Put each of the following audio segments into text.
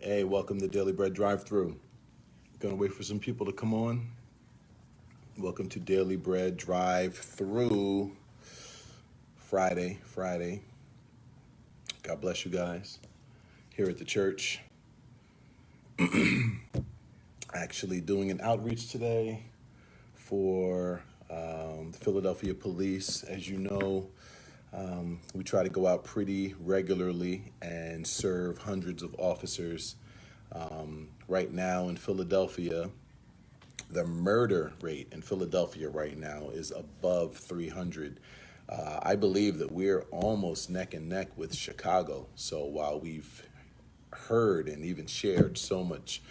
Hey, welcome to Daily Bread Drive-Thru. Gonna wait for some people to come on. Welcome to Daily Bread Drive-Thru. Friday. God bless you guys. Here at the church. Actually doing an outreach today for the Philadelphia police. As you know, we try to go out pretty regularly and serve hundreds of officers. Right now in Philadelphia, the murder rate in Philadelphia right now is above 300. I believe that we're almost neck and neck with Chicago. So while we've heard and even shared so much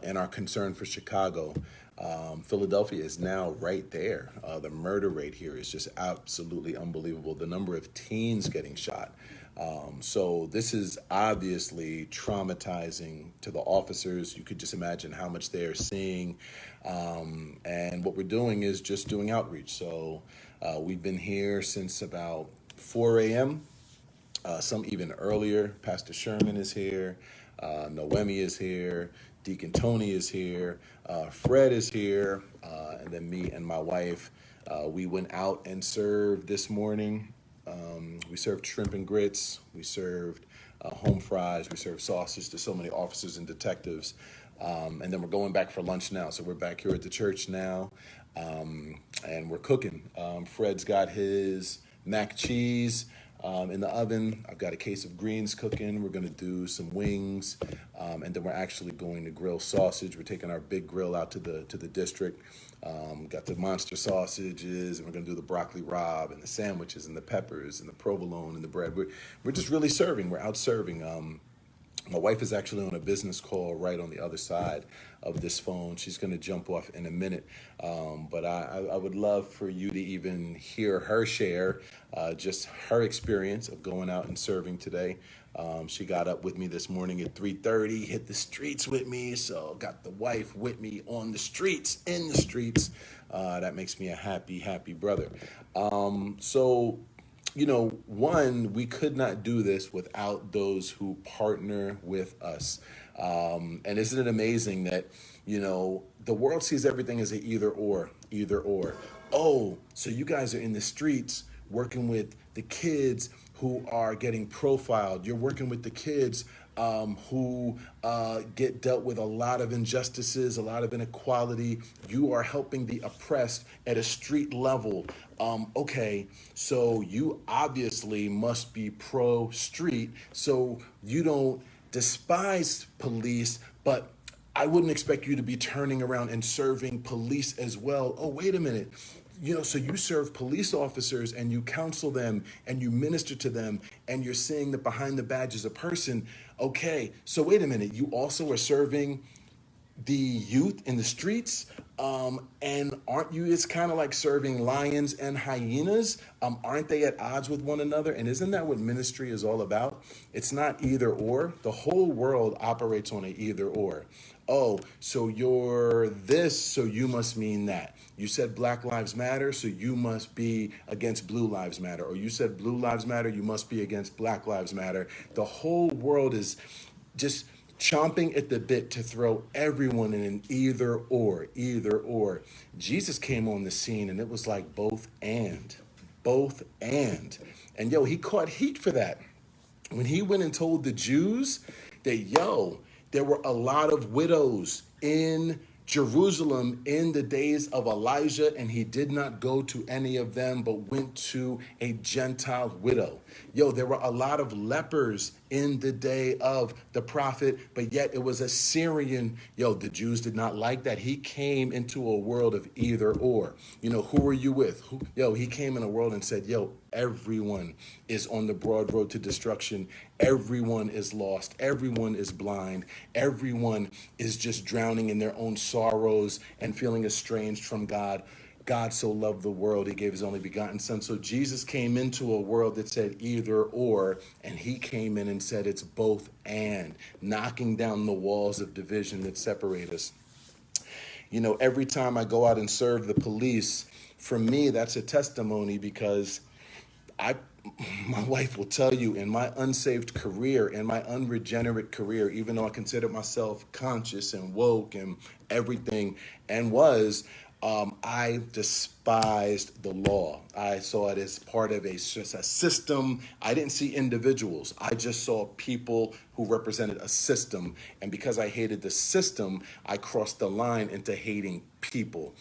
in our concern for Chicago, Philadelphia is now right there. The murder rate here is just absolutely unbelievable. The number of teens getting shot. So this is obviously traumatizing to the officers. You could just imagine how much they are seeing. And what we're doing is just doing outreach. So we've been here since about 4 a.m., some even earlier. Pastor Sherman is here. Noemi is here. Deacon Tony is here. Fred is here. And then me and my wife, we went out and served this morning. We served shrimp and grits. We served home fries. We served sausage to so many officers and detectives. And then we're going back for lunch now. So we're back here at the church now, and we're cooking. Fred's got his mac cheese in the oven. I've got a case of greens cooking. We're going to do some wings, and then we're actually going to grill sausage. We're taking our big grill out to the district. Got the monster sausages, and we're going to do the broccoli rabe and the sandwiches and the peppers and the provolone and the bread. We're just really serving. We're out serving. My wife is actually on a business call right on the other side of this phone. She's going to jump off in a minute. But I would love for you to even hear her share just her experience of going out and serving today. She got up with me this morning at 3:30, hit the streets with me. So got the wife with me on the streets, in the streets. That makes me a happy brother. One, we could not do this without those who partner with us. And isn't it amazing that, the world sees everything as an either or. Oh, so you guys are in the streets working with the kids who are getting profiled. You're working with the kids who get dealt with a lot of injustices, a lot of inequality. You are helping the oppressed at a street level. Okay, so you obviously must be pro-street, so you don't despise police, but I wouldn't expect you to be turning around and serving police as well. Oh, wait a minute. So you serve police officers and you counsel them and you minister to them and you're saying that behind the badge is a person. Okay, so wait a minute. You also are serving the youth in the streets, and aren't you, it's kind of like serving lions and hyenas. Aren't they at odds with one another? And isn't that what ministry is all about? It's not either or. The whole world operates on an either or. Oh, so you're this, so you must mean that. You said Black Lives Matter, so you must be against Blue Lives Matter. Or you said Blue Lives Matter, you must be against Black Lives Matter. The whole world is just chomping at the bit to throw everyone in an either or. Jesus came on the scene and it was like both and. And he caught heat for that. When he went and told the Jews that, there were a lot of widows in Jerusalem in the days of Elijah, and he did not go to any of them, but went to a Gentile widow. There were a lot of lepers in the day of the prophet, but yet it was a Syrian. The Jews did not like that. He came into a world of either or. Who are you with? He came in a world and said, everyone is on the broad road to destruction. Everyone is lost. Everyone is blind. Everyone is just drowning in their own sorrows and feeling estranged from God. God so loved the world, he gave his only begotten son. So Jesus came into a world that said either or, and he came in and said it's both and, knocking down the walls of division that separate us. Every time I go out and serve the police, for me, that's a testimony because my wife will tell you, in my unsaved career, in my unregenerate career, even though I consider myself conscious and woke and everything and I despised the law. I saw it as part of just a system. I didn't see individuals. I just saw people who represented a system. And because I hated the system, I crossed the line into hating people.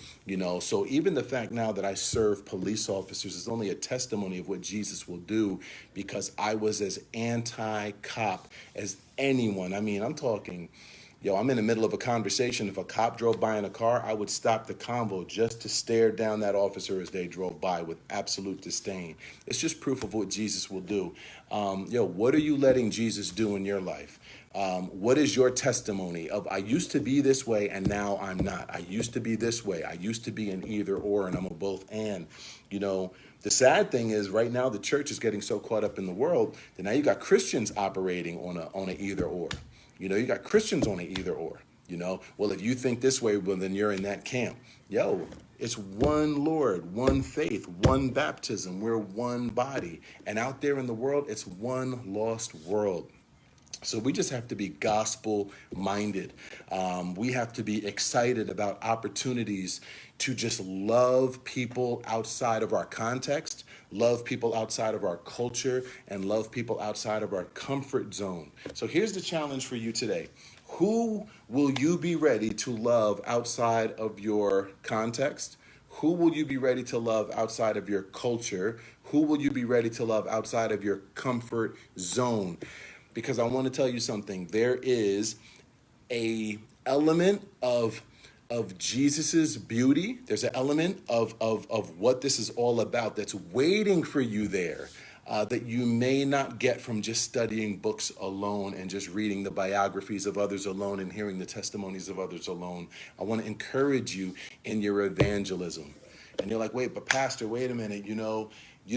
So even the fact now that I serve police officers is only a testimony of what Jesus will do, because I was as anti-cop as anyone. I mean, I'm talking, I'm in the middle of a conversation. If a cop drove by in a car, I would stop the convo just to stare down that officer as they drove by with absolute disdain. It's just proof of what Jesus will do. What are you letting Jesus do in your life? What is your testimony of, I used to be this way and now I'm not. I used to be this way. I used to be an either or and I'm a both and. The sad thing is right now the church is getting so caught up in the world that now you got Christians operating on a either or. You got Christians on an either or. Well, if you think this way, well, then you're in that camp. It's one Lord, one faith, one baptism. We're one body. And out there in the world, it's one lost world. So we just have to be gospel minded. We have to be excited about opportunities to just love people outside of our context, love people outside of our culture, and love people outside of our comfort zone. So here's the challenge for you today. Who will you be ready to love outside of your context? Who will you be ready to love outside of your culture? Who will you be ready to love outside of your comfort zone? Because I want to tell you something. There is a element of Jesus's beauty. There's an element of what this is all about that's waiting for you there, that you may not get from just studying books alone and just reading the biographies of others alone and hearing the testimonies of others alone. I want to encourage you in your evangelism. And you're like, wait, but Pastor, wait a minute, you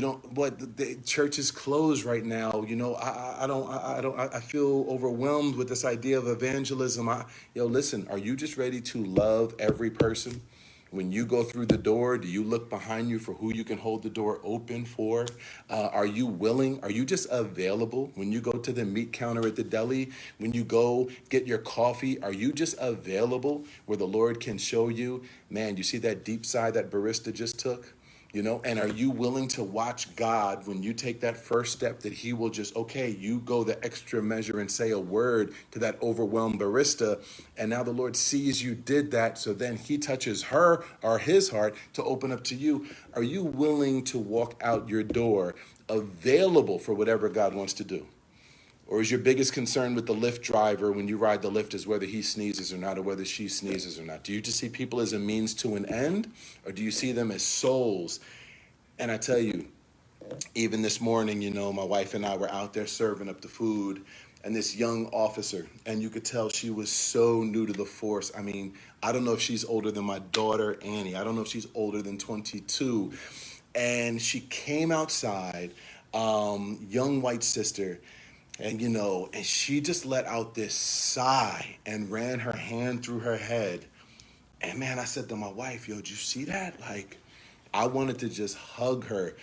don't, what, the church is closed right now. I feel overwhelmed with this idea of evangelism. Listen, are you just ready to love every person? When you go through the door, do you look behind you for who you can hold the door open for? Are you willing? Are you just available? When you go to the meat counter at the deli, when you go get your coffee, are you just available where the Lord can show you, man, you see that deep sigh that barista just took? And are you willing to watch God when you take that first step, that he will just, okay, you go the extra measure and say a word to that overwhelmed barista. And now the Lord sees you did that. So then he touches her or his heart to open up to you. Are you willing to walk out your door available for whatever God wants to do? Or is your biggest concern with the Lyft driver when you ride the Lyft is whether he sneezes or not, or whether she sneezes or not? Do you just see people as a means to an end, or do you see them as souls? And I tell you, even this morning, my wife and I were out there serving up the food, and this young officer, and you could tell she was so new to the force. I mean, I don't know if she's older than my daughter, Annie. I don't know if she's older than 22. And she came outside, young white sister, and she just let out this sigh and ran her hand through her head. And man, I said to my wife, did you see that? Like, I wanted to just hug her.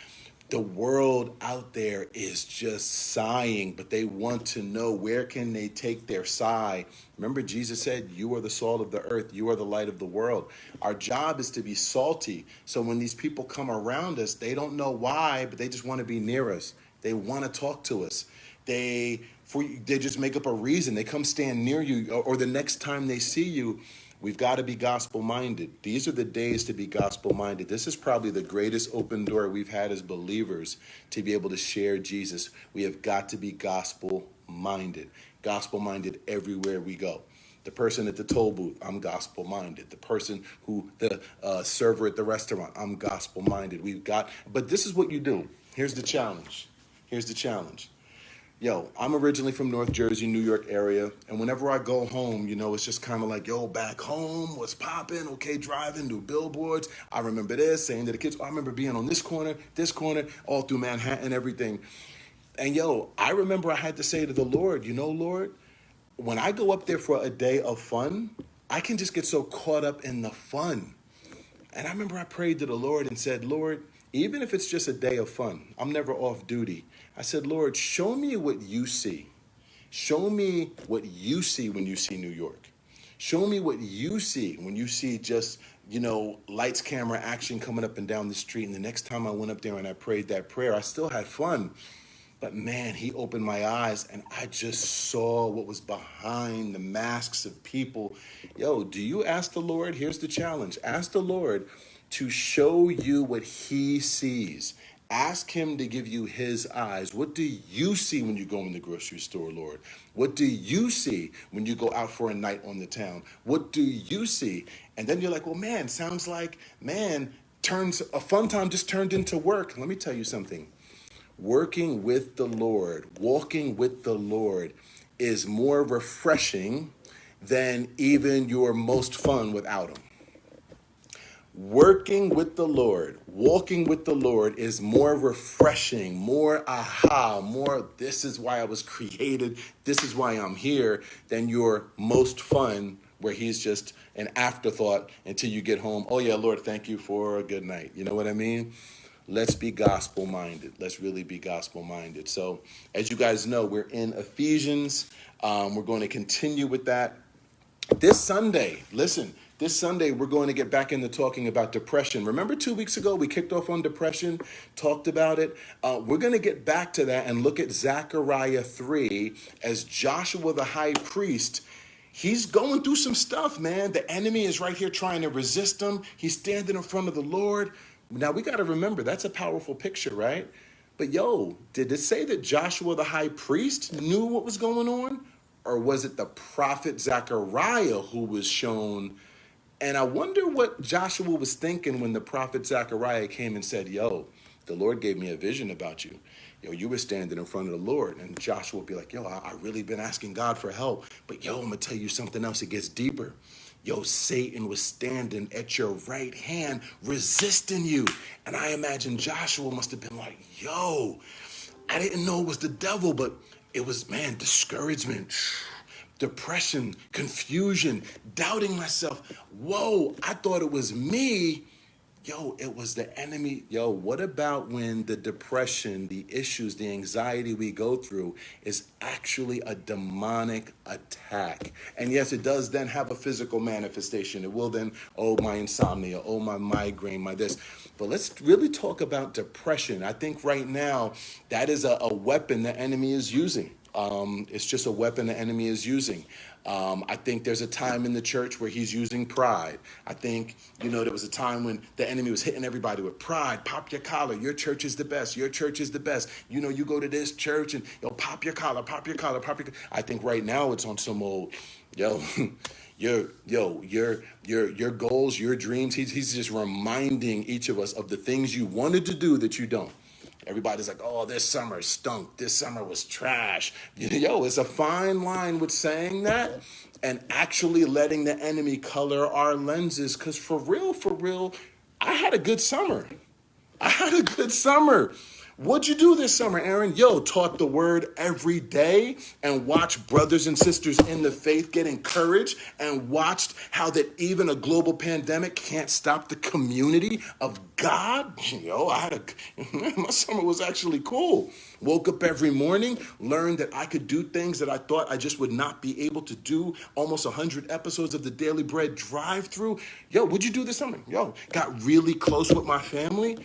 The world out there is just sighing, but they want to know, where can they take their sigh? Remember, Jesus said, you are the salt of the earth. You are the light of the world. Our job is to be salty. So when these people come around us, they don't know why, but they just want to be near us. They want to talk to us. They just make up a reason. They come stand near you, or the next time they see you. We've got to be gospel minded. These are the days to be gospel minded. This is probably the greatest open door we've had as believers to be able to share Jesus. We have got to be gospel minded everywhere we go. The person at the toll booth, I'm gospel minded. The person the server at the restaurant, I'm gospel minded. But this is what you do. Here's the challenge. I'm originally from North Jersey, New York area. And whenever I go home, it's just kind of like, back home, what's popping? Okay, driving, new billboards. I remember this, saying to the kids, I remember being on this corner, all through Manhattan, everything. And I remember I had to say to the Lord, Lord, when I go up there for a day of fun, I can just get so caught up in the fun. And I remember I prayed to the Lord and said, Lord, even if it's just a day of fun. I'm never off duty. I said, Lord, show me what you see. Show me what you see when you see New York. Show me what you see when you see just, lights, camera, action coming up and down the street. And the next time I went up there and I prayed that prayer, I still had fun. But man, he opened my eyes and I just saw what was behind the masks of people. Yo, do you ask the Lord? Here's the challenge. Ask the Lord to show you what he sees. Ask him to give you his eyes. What do you see when you go in the grocery store, Lord? What do you see when you go out for a night on the town? What do you see? And then you're like, well, man, sounds like, man, turns a fun time just turned into work. Let me tell you something. Working with the Lord, walking with the Lord is more refreshing than even your most fun without him. Working with the Lord, walking with the Lord is more refreshing, more aha, more this is why I was created, this is why I'm here, than your most fun where he's just an afterthought until you get home. Oh yeah, Lord, thank you for a good night. You know what I mean? Let's be gospel minded. Let's really be gospel minded. So as you guys know, we're in Ephesians. We're going to continue with that. This Sunday, listen, this Sunday, we're going to get back into talking about depression. Remember 2 weeks ago, we kicked off on depression, talked about it. We're going to get back to that and look at Zechariah 3 as Joshua, the high priest. He's going through some stuff, man. The enemy is right here trying to resist him. He's standing in front of the Lord. Now, we got to remember, that's a powerful picture, right? But yo, did it say that Joshua, the high priest, knew what was going on? Or was it the prophet Zechariah who was shown? And I wonder what Joshua was thinking when the prophet Zechariah came and said, yo, the Lord gave me a vision about you. Yo, you were standing in front of the Lord. And Joshua would be like, yo, I really been asking God for help. But yo, I'm going to tell you something else. It gets deeper. Yo, Satan was standing at your right hand, resisting you. And I imagine Joshua must have been like, yo, I didn't know it was the devil, but it was, man, discouragement, depression, confusion, doubting myself. Whoa, I thought it was me. Yo, it was the enemy. Yo, what about when the depression, the issues, the anxiety we go through is actually a demonic attack? And yes, it does then have a physical manifestation. It will then, oh, my insomnia, oh, my migraine, my this. But let's really talk about depression. I think right now that is a weapon the enemy is using. It's just a weapon the enemy is using. I think there's a time in the church where he's using pride. I think, there was a time when the enemy was hitting everybody with pride. Pop your collar. Your church is the best. Your church is the best. You go to this church and pop your collar, pop your collar, pop your. I think right now it's on some old, yo, your goals, your dreams. He's just reminding each of us of the things you wanted to do that you don't. Everybody's like, oh, this summer stunk. This summer was trash. Yo, it's a fine line with saying that and actually letting the enemy color our lenses. Because for real, I had a good summer. I had a good summer. What'd you do this summer, Aaron? Yo, taught the word every day and watched brothers and sisters in the faith get encouraged and watched how that even a global pandemic can't stop the community of God. Yo, my summer was actually cool. Woke up every morning, learned that I could do things that I thought I just would not be able to do. Almost 100 episodes of the Daily Bread drive-through. Yo, what'd you do this summer? Yo, got really close with my family.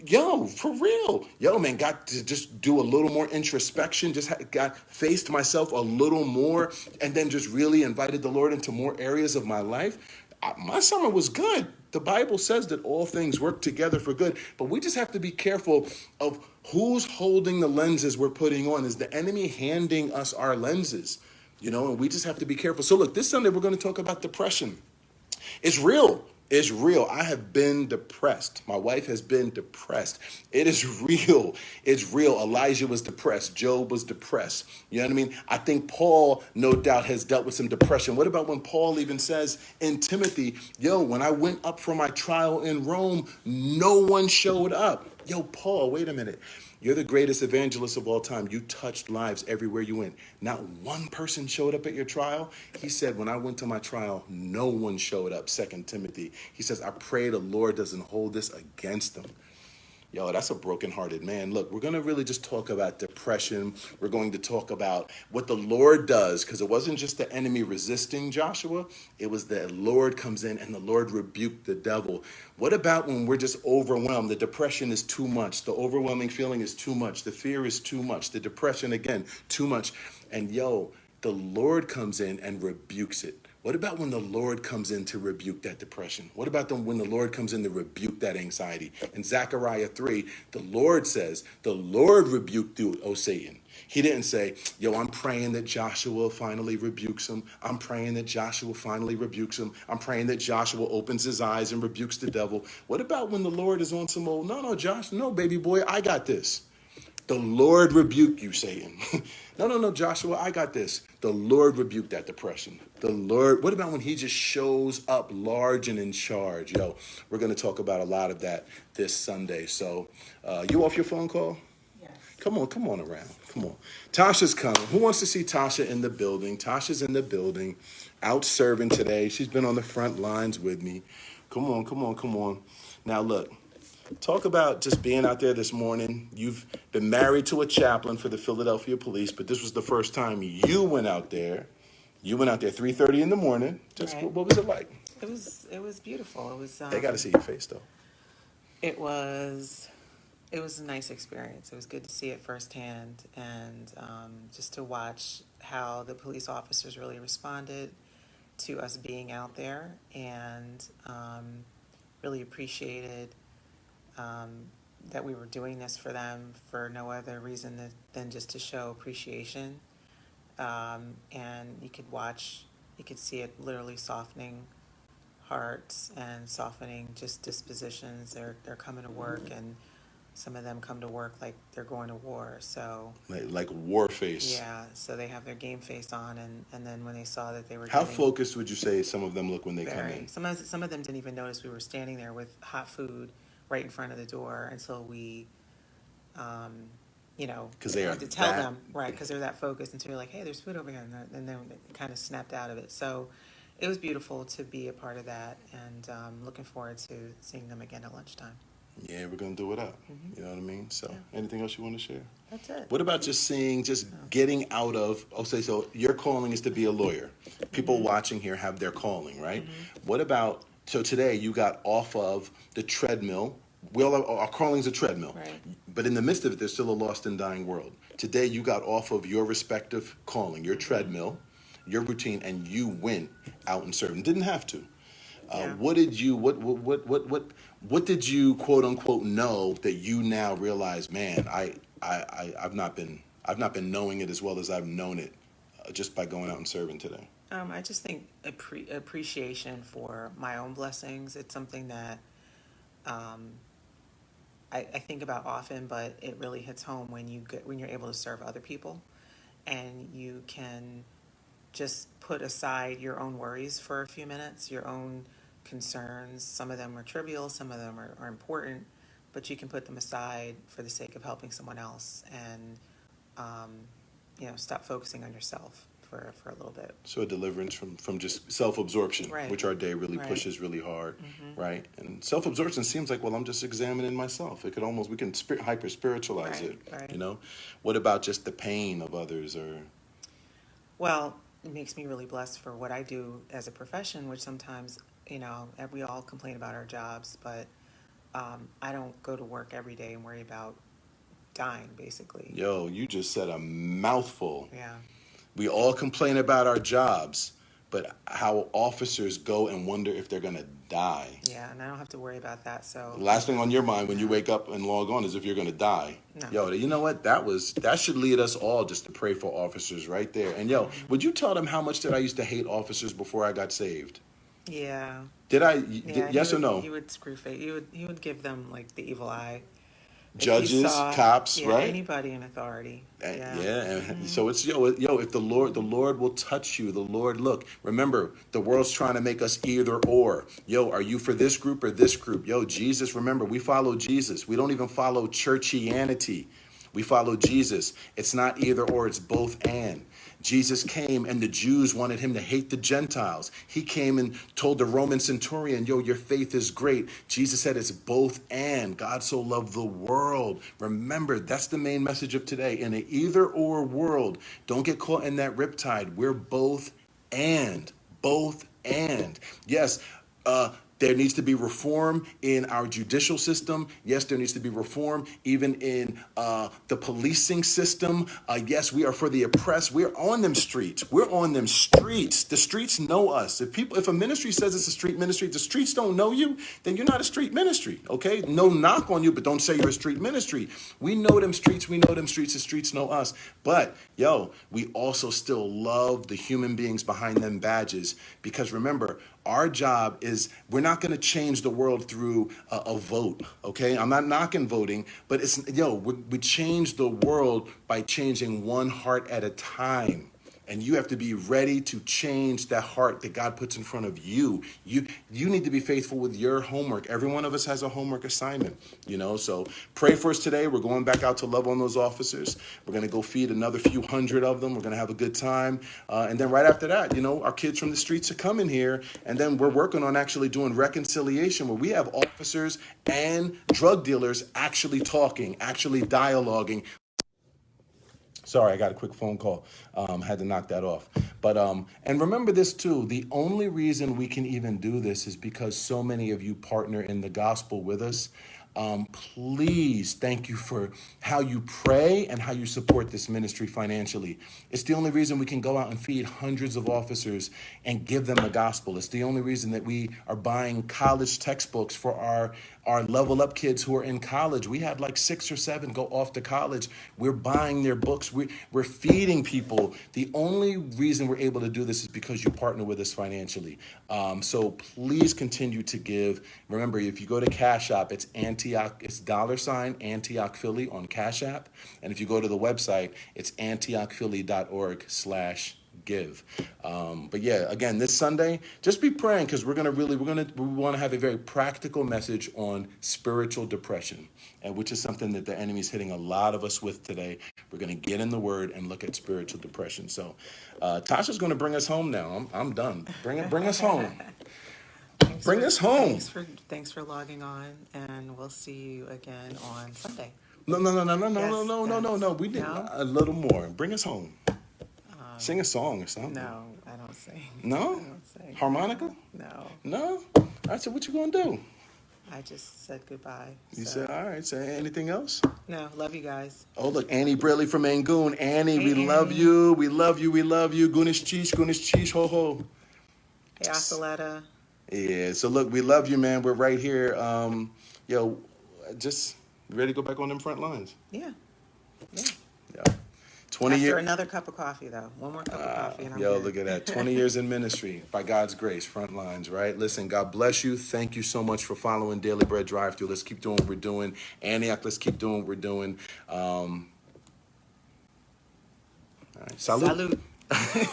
Yo, for real. Yo, man, got to just do a little more introspection, got faced myself a little more, and then just really invited the Lord into more areas of my life. My summer was good. The Bible says that all things work together for good, but we just have to be careful of who's holding the lenses we're putting on. Is the enemy handing us our lenses? And we just have to be careful. So look, this Sunday we're going to talk about depression. It's real. It's real. I have been depressed. My wife has been depressed. It is real. It's real. Elijah was depressed. Job was depressed. You know what I mean? I think Paul, no doubt, has dealt with some depression. What about when Paul even says in Timothy, yo, when I went up for my trial in Rome, no one showed up. Yo, Paul, wait a minute. You're the greatest evangelist of all time. You touched lives everywhere you went. Not one person showed up at your trial. He said, when I went to my trial, no one showed up, 2 Timothy. He says, I pray the Lord doesn't hold this against them. Yo, that's a brokenhearted man. Look, we're going to really just talk about depression. We're going to talk about what the Lord does, because it wasn't just the enemy resisting Joshua. It was the Lord comes in and the Lord rebuked the devil. What about when we're just overwhelmed? The depression is too much. The overwhelming feeling is too much. The fear is too much. The depression, again, too much. And yo, the Lord comes in and rebukes it. What about when the Lord comes in to rebuke that depression? What about when the Lord comes in to rebuke that anxiety? In Zechariah 3, the Lord says, the Lord rebuked you, O Satan. He didn't say, yo, I'm praying that Joshua finally rebukes him. I'm praying that Joshua finally rebukes him. I'm praying that Joshua opens his eyes and rebukes the devil. What about when the Lord is on some old, no, Josh, no, baby boy, I got this. The Lord rebuke you, Satan. No, Joshua, I got this. The Lord rebuked that depression. The Lord, what about when he just shows up large and in charge? Yo, we're going to talk about a lot of that this Sunday. So you off your phone call? Yes. Come on around. Come on. Tasha's coming. Who wants to see Tasha in the building? Tasha's in the building, out serving today. She's been on the front lines with me. Come on. Now, look. Talk about just being out there this morning. You've been married to a chaplain for the Philadelphia police, but this was the first time you went out there. You went out there 3:30 in the morning. Just Right. what was it like? It was beautiful. It was. They got to see your face though. It was. It was a nice experience. It was good to see it firsthand, and just to watch how the police officers really responded to us being out there, and really appreciated that we were doing this for them for no other reason than just to show appreciation. And you could see it literally softening hearts and softening just dispositions. They're coming to work, and some of them come to work like they're going to war. So Like war face. yeah, so they have their game face on, and then when they saw that they were How getting focused would you say some of them look when they come very, in? some of them didn't even notice we were standing there with hot food right in front of the door until we, Because they are had to tell that- them, right, because they're that focused, until you're like, hey, there's food over here, and then they kind of snapped out of it. So it was beautiful to be a part of that, and looking forward to seeing them again at lunchtime. Yeah, we're gonna do it up. Mhm. You know what I mean? So, Yeah. anything else you want to share? That's it. What about just getting out of, so your calling is to be a lawyer. People watching here have their calling, right? What about, so today you got off of the treadmill. Our calling's a treadmill. Right. But in the midst of it, there's still a lost and dying world. Today you got off of your respective calling, your treadmill, your routine, and you went out and served. And didn't have to. Yeah. What did you quote unquote know that you now realize, man, I've not been knowing it as well as I've known it just by going out and serving today. I just think appreciation for my own blessings. It's something that I think about often, but it really hits home when you're able to serve other people, and you can just put aside your own worries for a few minutes, your own concerns. Some of them are trivial, some of them are important, but you can put them aside for the sake of helping someone else, and stop focusing on yourself for a little bit. So a deliverance from just self-absorption, Right. which our day really Right. pushes really hard, right? And self-absorption seems like, well, I'm just examining myself. We can hyper-spiritualize Right, it, right. you know? What about just the pain of others or... Well, it makes me really blessed for what I do as a profession, which sometimes, we all complain about our jobs, but I don't go to work every day and worry about dying, basically. Yo, you just said a mouthful. Yeah. We all complain about our jobs, but how officers go and wonder if they're going to die. Yeah, and I don't have to worry about that, so. The last thing on your mind when you wake up and log on is if you're going to die. No. Yo, you know what? That should lead us all just to pray for officers right there. And yo, would you tell them how much did I used to hate officers before I got saved? Yeah. Did I? Yeah, Yes or no? You would screw face. You would give them like the evil eye. If you Judges, saw- cops, yeah, right? Anybody in authority. Yeah. Yeah. And so it's yo, if the Lord will touch you, the Lord, look, remember, the world's trying to make us either or. Yo, are you for this group or this group? Yo, Jesus, remember, we follow Jesus. We don't even follow churchianity. We follow Jesus. It's not either or, it's both and. Jesus came and the Jews wanted him to hate the Gentiles. He came and told the Roman centurion, yo, your faith is great. Jesus said it's both and. God so loved the world. Remember, that's the main message of today. In an either or world, don't get caught in that riptide. We're both and. Both and. Yes, there needs to be reform in our judicial system. Yes, there needs to be reform even in the policing system. Yes, we are for the oppressed. We're on them streets. We're on them streets. The streets know us. If a ministry says it's a street ministry, the streets don't know you, then you're not a street ministry, okay? No knock on you, but don't say you're a street ministry. We know them streets. We know them streets. The streets know us. But, yo, we also still love the human beings behind them badges because remember, our job is we're not going to change the world through a vote, okay? I'm not knocking voting, but we change the world by changing one heart at a time. And you have to be ready to change that heart that God puts in front of you. You need to be faithful with your homework. Every one of us has a homework assignment, so pray for us today. We're going back out to love on those officers. We're going to go feed another few hundred of them. We're going to have a good time. And then right after that, our kids from the streets are coming here. And then we're working on actually doing reconciliation where we have officers and drug dealers actually talking, actually dialoguing. Sorry, I got a quick phone call. Had to knock that off. But and remember this too. The only reason we can even do this is because so many of you partner in the gospel with us. Please, thank you for how you pray and how you support this ministry financially. It's the only reason we can go out and feed hundreds of officers and give them the gospel. It's the only reason that we are buying college textbooks for our level up kids who are in college. We had like 6 or 7 go off to college. We're buying their books. We're feeding people. The only reason we're able to do this is because you partner with us financially. So please continue to give. Remember, if you go to Cash App, it's Antioch, it's $ Antioch Philly on Cash App. And if you go to the website, it's antiochphilly.org/give. But yeah, again, this Sunday, just be praying because we want to have a very practical message on spiritual depression, and which is something that the enemy's hitting a lot of us with today. We're going to get in the Word and look at spiritual depression. So Tasha's going to bring us home now. I'm done. Bring us home. Bring us home. Thanks for logging on, and we'll see you again on Sunday. No. We did a little more. Bring us home. Sing a song or something. No, I don't sing. No? I don't sing. Harmonica? No. No? All right, so what you gonna do? I just said goodbye. You said, all right, say anything else? No, love you guys. Oh, look, Annie Briley from Angoon. Annie, hey, we Annie. love you. We love you. We love you. Gunish cheese, ho ho. Hey, Asaleta. Yeah, so look, we love you, man. We're right here. Just ready to go back on them front lines. Yeah. 20 After years. another cup of coffee, though. One more cup of coffee. And I'm good. Look at that. 20 years in ministry by God's grace, front lines, right? Listen, God bless you. Thank you so much for following Daily Bread Drive-Thru. Let's keep doing what we're doing. Antioch, let's keep doing what we're doing. All right. Salute. Salute.